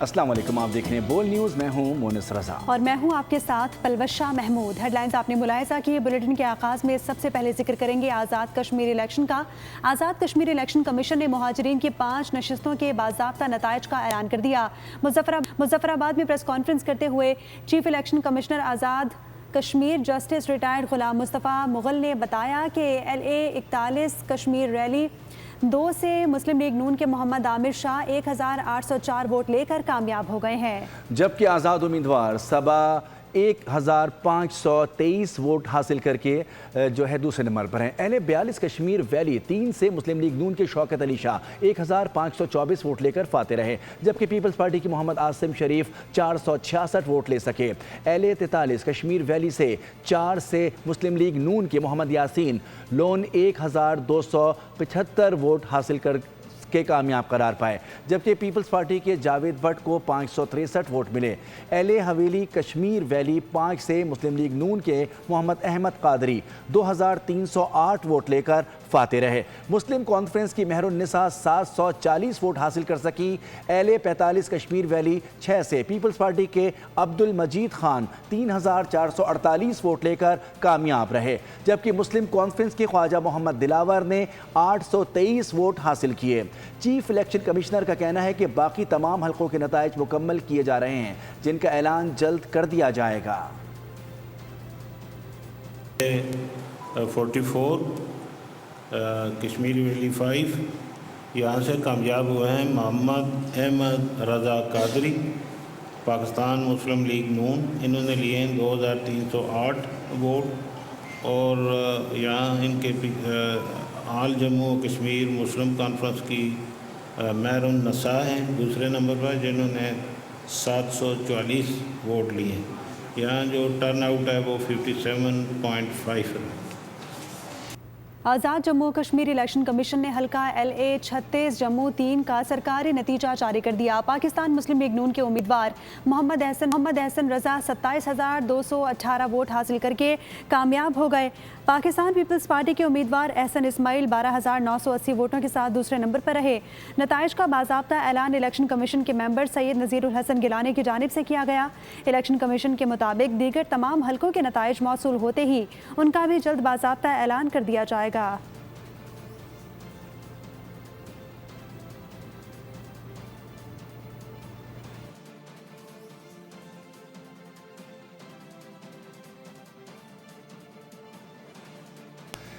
अस्सलाम वालेकुम, आप देख रहे हैं बोल न्यूज़। मैं हूं मोनिस रजा और मैं हूं आपके साथ पलवशा महमूद। हेडलाइंस आपने मुलाहिजा की। बुलेटिन के आगाज़ में सबसे पहले जिक्र करेंगे आज़ाद कश्मीर इलेक्शन का। आज़ाद कश्मीर इलेक्शन कमीशन ने मुहाजिरीन की 5 नशिस्तों के बाज़ाब्ता नताइज का ऐलान कर दिया। मुजफ्फराबाद में प्रेस कॉन्फ्रेंस करते हुए chief election commissioner Azad Kashmir justice retired गुलाम मुस्तफ़ा मुग़ल ने बताया कि LA41 कश्मीर रैली 2 से मुस्लिम लीग नून के मोहम्मद आमिर शाह 1804 वोट लेकर कामयाब हो गए हैं, जबकि आज़ाद उम्मीदवार सबा 1523 वोट हासिल करके जो है दूसरे नंबर पर हैं। LA42 कश्मीर वैली 3 से मुस्लिम लीग नून के शौकत अली शाह 1524 वोट लेकर फाते रहे, जबकि पीपल्स पार्टी के मोहम्मद आसिम शरीफ 466 वोट ले सके। LA43 कश्मीर वैली से 4 से मुस्लिम लीग नून के मोहम्मद यासीन लोन 1275 वोट हासिल कर के कामयाब करार पाए, जबकि पीपल्स पार्टी के जावेद भट्ट को 563 वोट मिले। LA हवेली कश्मीर वैली 5 से मुस्लिम लीग नून के मोहम्मद अहमद कादरी 2308 वोट लेकर फाते रहे। मुस्लिम कॉन्फ्रेंस की मेहरुन्निसा 740 वोट हासिल कर सकी। LA45 कश्मीर वैली 6 से पीपल्स पार्टी के अब्दुल मजीद खान 3448 वोट लेकर कामयाब रहे, जबकि मुस्लिम कॉन्फ्रेंस के ख्वाजा मोहम्मद दिलावर ने 823 वोट हासिल किए। चीफ इलेक्शन कमिश्नर का कहना है कि बाकी तमाम हलकों के नताइज मुकम्मल किए जा रहे हैं, जिनका ऐलान जल्द कर दिया जाएगा। 44 कश्मीर वैली 5 यहाँ से कामयाब हुए हैं मोहम्मद अहमद रज़ा कादरी, पाकिस्तान मुस्लिम लीग नून। इन्होंने लिए हैं 2308 वोट। और यहाँ इनके आल जम्मू कश्मीर मुस्लिम कॉन्फ्रेंस की मेहरुन्निसा हैं दूसरे नंबर पर, जिन्होंने 744 वोट लिए। यहाँ जो टर्न आउट है वो 57.5 है। आज़ाद जम्मू कश्मीर इलेक्शन कमीशन ने हल्का LA36 जम्मू 3 का सरकारी नतीजा जारी कर दिया। पाकिस्तान मुस्लिम लीग नून के उम्मीदवार मोहम्मद एहसन रज़ा 27218 वोट हासिल करके कामयाब हो गए। पाकिस्तान पीपल्स पार्टी के उम्मीदवार एहसन इस्माइल 12980 वोटों के साथ दूसरे नंबर पर रहे। नताइज का बाज़ाब्ता ऐलान इलेक्शन कमीशन के मेंबर सैयद नज़ीरुल हसन गिलानी की जानिब से किया गया। इलेक्शन कमीशन के मुताबिक दीगर तमाम हलकों के नताइज मौसूल होते ही उनका भी जल्द बाज़ाब्ता ऐलान कर दिया जाएगा।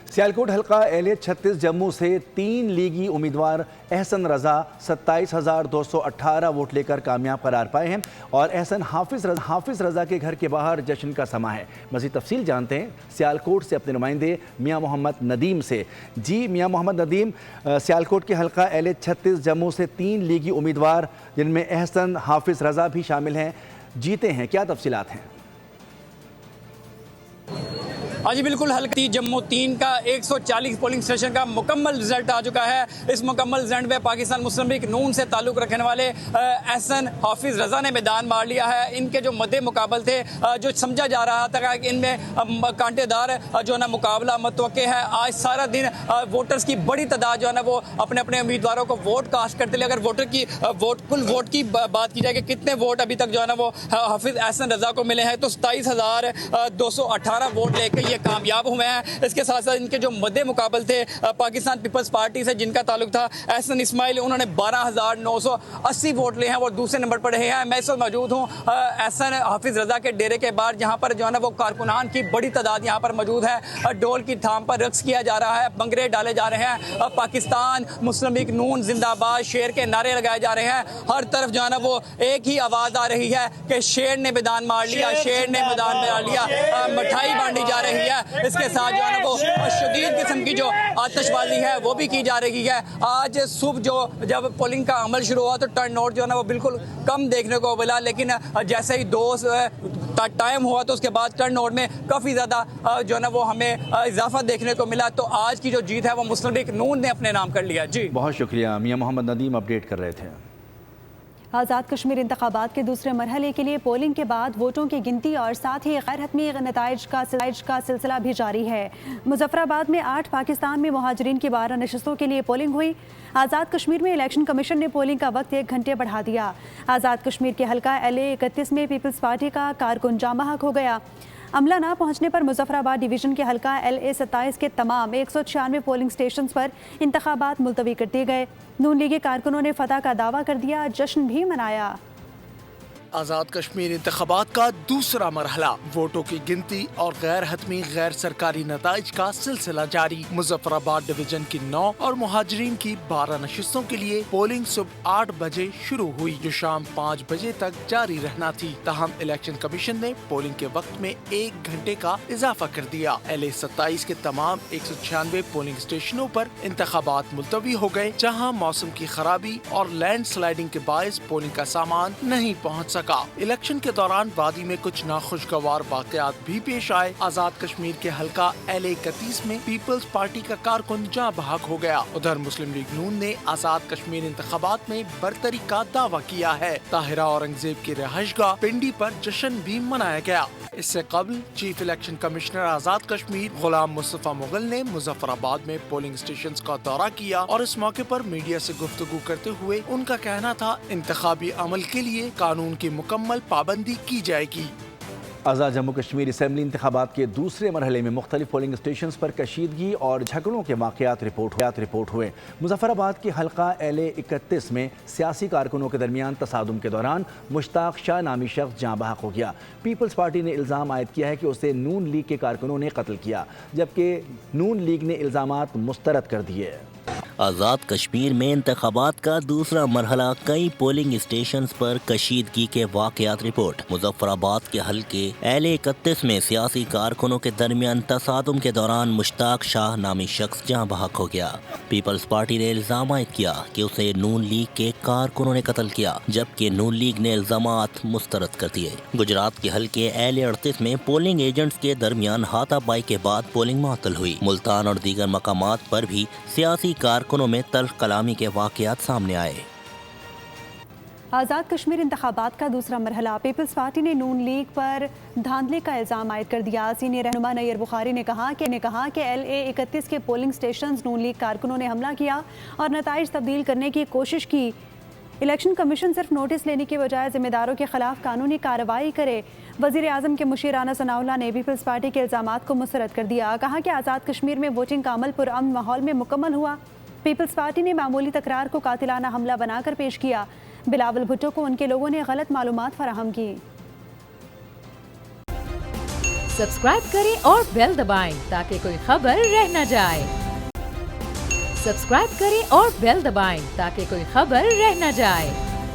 सियालकोट हल्का LA36 जम्मू से 3 लीगी उम्मीदवार एहसन रज़ा 27218 वोट लेकर कामयाब करार पाए हैं और एहसन हाफिज़ रज़ा के घर के बाहर जश्न का समा है। मज़ीद तफसील जानते हैं सियालकोट से अपने नुमाइंदे मियाँ मोहम्मद नदीम से। जी मियाँ मोहम्मद नदीम, सियालकोट के हल्का LA36 जम्मू से 3 लीगी उम्मीदवार जिनमें एहसन हाफिज़ रज़ा भी शामिल हैं जीते हैं, क्या तफसीलात हैं? हाँ जी बिल्कुल, हल्का जम्मू 3 का 140 पोलिंग स्टेशन का मुकम्मल रिजल्ट आ चुका है। इस मुकम्मल रिजल्ट में पाकिस्तान मुस्लिम लीग नून से ताल्लुक़ रखने वाले एहसन हाफिज़ रज़ा ने मैदान मार लिया है। इनके जो मद्दे मुकाबल थे, जो समझा जा रहा था कि इनमें कांटेदार जो है ना मुकाबला मुतवक्के है। आज सारा दिन वोटर्स की बड़ी तादाद जो है ना वो अपने अपने उम्मीदवारों को वोट कास्ट करते लिए। अगर कुल वोट की बात की जाए कि कितने वोट अभी तक जो है ना वो हाफिज़ एहसन रज़ा को मिले हैं, तो 27218 वोट लेकर कामयाब हुए हैं। इसके साथ साथ इनके जो मद्दे मुकाबल थे पाकिस्तान पीपल्स पार्टी से जिनका ताल्लुक था एहसन इस्माइल, उन्होंने 12980 वोट लिए हैं और दूसरे नंबर पर रहे हैं। मैं इस वक्त मौजूद हूँ एहसन हाफिज़ रज़ा के डेरे के बाहर, जहाँ पर जो है ना वो कारकुनान की बड़ी तादाद यहाँ पर मौजूद है। डोल की थाम पर रक्स किया जा रहा है, भंगड़े डाले जा रहे हैं, पाकिस्तान मुस्लिम लीग नून जिंदाबाद शेर के नारे लगाए जा रहे हैं। हर तरफ जो है ना वो एक ही आवाज़ आ रही है कि शेर ने मैदान मार लिया, शेर ने मैदान मार लिया। मिठाई बांटी जा रही है। इसके साथ जो है ना वो शदीद किस्म की जो आतिशबाजी है वो भी की जा रही है। आज सुबह जब पोलिंग का अमल शुरू हुआ तो टर्न आउट जो है ना वो बिल्कुल कम देखने को मिला, लेकिन जैसे ही 2 टाइम हुआ तो उसके बाद टर्न आउट में काफ़ी ज़्यादा जो है ना वो हमें इजाफा देखने को मिला। तो आज की जो जीत है वो मुस्लिम लीग नून ने अपने नाम कर लिया। जी बहुत शुक्रिया, मियाँ मोहम्मद नदीम अपडेट कर रहे थे। آزاد کشمیر انتخابات کے دوسرے مرحلے کے لیے پولنگ کے بعد ووٹوں کی گنتی اور ساتھ ہی غیر حتمی نتائج کا سلسلہ بھی جاری ہے۔ مظفر آباد میں 8 پاکستان میں مہاجرین کی 12 نشستوں کے لیے پولنگ ہوئی۔ آزاد کشمیر میں الیکشن کمیشن نے پولنگ کا وقت 1 گھنٹے بڑھا دیا۔ آزاد کشمیر کے حلقہ LA 31 میں پیپلز پارٹی کا کارکن جاں بحق ہو گیا۔ عملہ نہ پہنچنے پر مظفر آباد ڈویژن کے حلقہ LA 27 کے تمام 196 پولنگ سٹیشنز پر انتخابات ملتوی کر دیے گئے۔ نون لیگی کارکنوں نے فتح کا دعویٰ کر دیا، جشن بھی منایا۔ آزاد کشمیر انتخابات کا دوسرا مرحلہ، ووٹوں کی گنتی اور غیر حتمی غیر سرکاری نتائج کا سلسلہ جاری۔ مظفر آباد ڈویژن کی 9 اور مہاجرین کی 12 نشستوں کے لیے پولنگ صبح 8 بجے شروع ہوئی جو شام 5 بجے تک جاری رہنا تھی۔ تاہم الیکشن کمیشن نے پولنگ کے وقت میں 1 گھنٹے کا اضافہ کر دیا۔ LA 27 کے تمام 196 پولنگ اسٹیشنوں پر انتخابات ملتوی ہو گئے، جہاں موسم کی خرابی اور لینڈ سلائیڈنگ کے باعث پولنگ کا سامان نہیں پہنچ سکا۔ الیکشن کے دوران وادی میں کچھ ناخوشگوار واقعات بھی پیش آئے۔ آزاد کشمیر کے حلقہ LA 31 میں پیپلز پارٹی کا کارکن جاں بحق ہو گیا۔ ادھر مسلم لیگ نون نے آزاد کشمیر انتخابات میں برتری کا دعویٰ کیا ہے۔ طاہرہ اورنگزیب کی رہائش گاہ پنڈی پر جشن بھی منایا گیا۔ اس سے قبل chief election commissioner Azad Kashmir Ghulam Mustafa Mughal نے مظفر آباد میں پولنگ اسٹیشنز کا دورہ کیا اور اس موقع پر میڈیا سے گفتگو کرتے ہوئے ان کا کہنا تھا انتخابی عمل کے لیے قانون کی مکمل پابندی کی جائے گی۔ آزاد جموں کشمیر اسمبلی انتخابات کے دوسرے مرحلے میں مختلف پولنگ اسٹیشنز پر کشیدگی اور جھگڑوں کے واقعات رپورٹ ہوئے۔ مظفر آباد کے حلقہ LA 31 میں سیاسی کارکنوں کے درمیان تصادم کے دوران مشتاق شاہ نامی شخص جاں بحق ہو گیا۔ پیپلز پارٹی نے الزام عائد کیا ہے کہ اسے نون لیگ کے کارکنوں نے قتل کیا، جبکہ نون لیگ نے الزامات مسترد کر دیے۔ آزاد کشمیر میں انتخابات کا دوسرا مرحلہ، کئی پولنگ اسٹیشنز پر کشیدگی کے واقعات رپورٹ۔ مظفر آباد کے حلقے LA 31 میں سیاسی کارکنوں کے درمیان تصادم کے دوران مشتاق شاہ نامی شخص جاں بحق ہو گیا۔ پیپلز پارٹی نے الزام عائد کیا کہ اسے نون لیگ کے کارکنوں نے قتل کیا، جبکہ نون لیگ نے الزامات مسترد کر دیے۔ گجرات کے حلقے LA 38 میں پولنگ ایجنٹس کے درمیان ہاتھا پائی کے بعد پولنگ معطل ہوئی۔ ملتان اور دیگر مقامات پر بھی سیاسی کارکنوں میں تلخ کلامی کے واقعات سامنے آئے۔ آزاد کشمیر انتخابات کا دوسرا مرحلہ، پیپلز پارٹی نے نون لیگ پر دھاندلی کا الزام عائد کر دیا۔ سینئر رہنما نیر بخاری نے کہا کہ LA 31 کے پولنگ سٹیشنز نون لیگ کارکنوں نے حملہ کیا اور نتائج تبدیل کرنے کی کوشش کی۔ الیکشن کمیشن صرف نوٹس لینے کے بجائے ذمہ داروں کے خلاف قانونی کارروائی کرے۔ وزیر اعظم کے مشیر رانا ثناء اللہ نے پیپلز پارٹی کے الزامات کو مسترد کر دیا۔ کہا کہ آزاد کشمیر میں ووٹنگ کا عمل پرامن ماحول میں مکمل ہوا۔ پیپلز پارٹی نے معمولی تکرار کو قاتلانہ حملہ بنا کر پیش کیا۔ بلاول بھٹو کو ان کے لوگوں نے غلط معلومات فراہم کی۔ سبسکرائب کریں اور بیل دبائیں تاکہ کوئی خبر رہ نہ جائے۔ سبسکرائب کریں اور بیل دبائیں تاکہ کوئی خبر رہ نہ جائے۔